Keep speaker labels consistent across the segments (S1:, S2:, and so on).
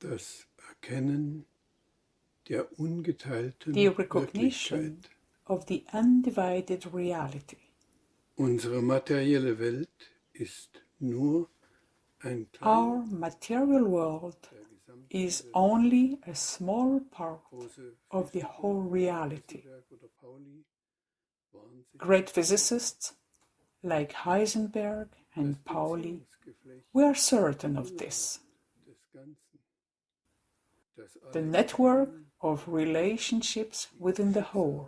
S1: das Erkennen der ungeteilten
S2: the recognition
S1: Wirklichkeit.
S2: of the undivided reality.
S1: Unsere materielle Welt ist nur ein
S2: Our
S1: kleiner
S2: material world
S1: der gesamten
S2: is
S1: Welt.
S2: only a small part
S1: Große
S2: of the
S1: Physiker,
S2: whole reality.
S1: Heisenberg oder Pauli waren sich
S2: Great physicists like Heisenberg and
S1: das
S2: Pauli
S1: Beziehungsgeflecht
S2: were certain of this.
S1: des Ganzen, das
S2: The
S1: alle
S2: network
S1: Gedanken
S2: of relationships within the whole,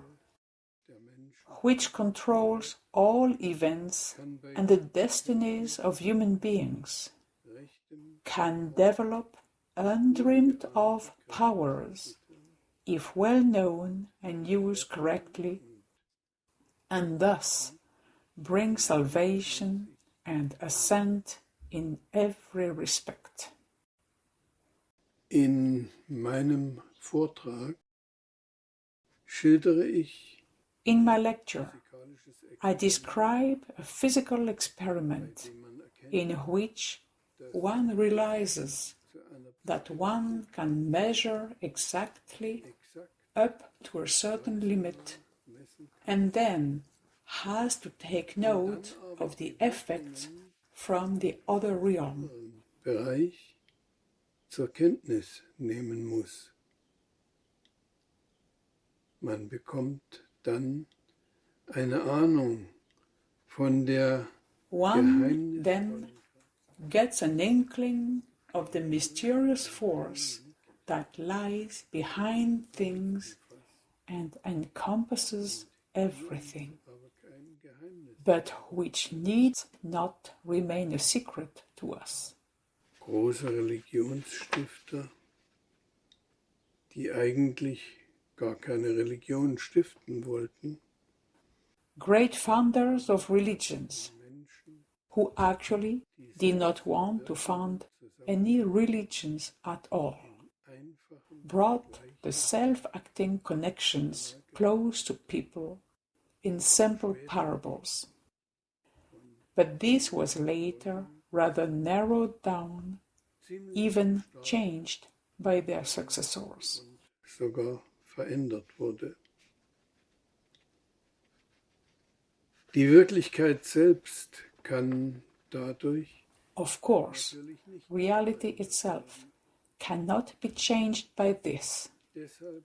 S1: der Menschen
S2: which controls all events
S1: kann bei
S2: and the destinies of human beings,
S1: rechtem
S2: can develop undreamed of powers if well known and used correctly, and thus bring salvation and ascent in every respect.
S1: In meinem Vortrag schildere ich
S2: In my lecture,
S1: physikalisches
S2: I
S1: Experiment,
S2: describe a physical experiment
S1: bei dem man erkennt,
S2: in which one realizes
S1: zu einer
S2: that one can measure exactly
S1: exakt
S2: up to a certain limit
S1: messen
S2: and then has to take note of the effects from the other realm.
S1: Bereich zur Kenntnis nehmen muss. Man bekommt dann eine Ahnung von der
S2: One then gets an inkling of the mysterious force that lies behind things and encompasses everything,
S1: aber kein Geheimnis.
S2: but which needs not remain a secret to us.
S1: Große Religionsstifter, die eigentlich gar keine Religion stiften wollten,
S2: Great founders of religions
S1: Menschen,
S2: who actually did not want to found any religions at all,
S1: einfachen
S2: brought the self-acting connections close to people in simple parables. But this was later rather narrowed down, even changed by their successors.
S1: sogar verändert wurde. Die Wirklichkeit selbst kann dadurch
S2: Of course,
S1: natürlich nicht.
S2: reality itself cannot be changed by this.
S1: Deshalb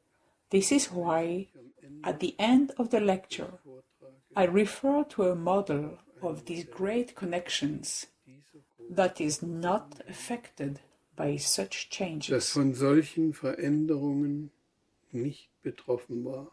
S2: This is why,
S1: am Ende
S2: at the end of the lecture,
S1: Vortrage
S2: I refer to a model of these great connections
S1: dieser Gruppe,
S2: that is not affected by such
S1: das
S2: changes,
S1: von solchen Veränderungen nicht betroffen war.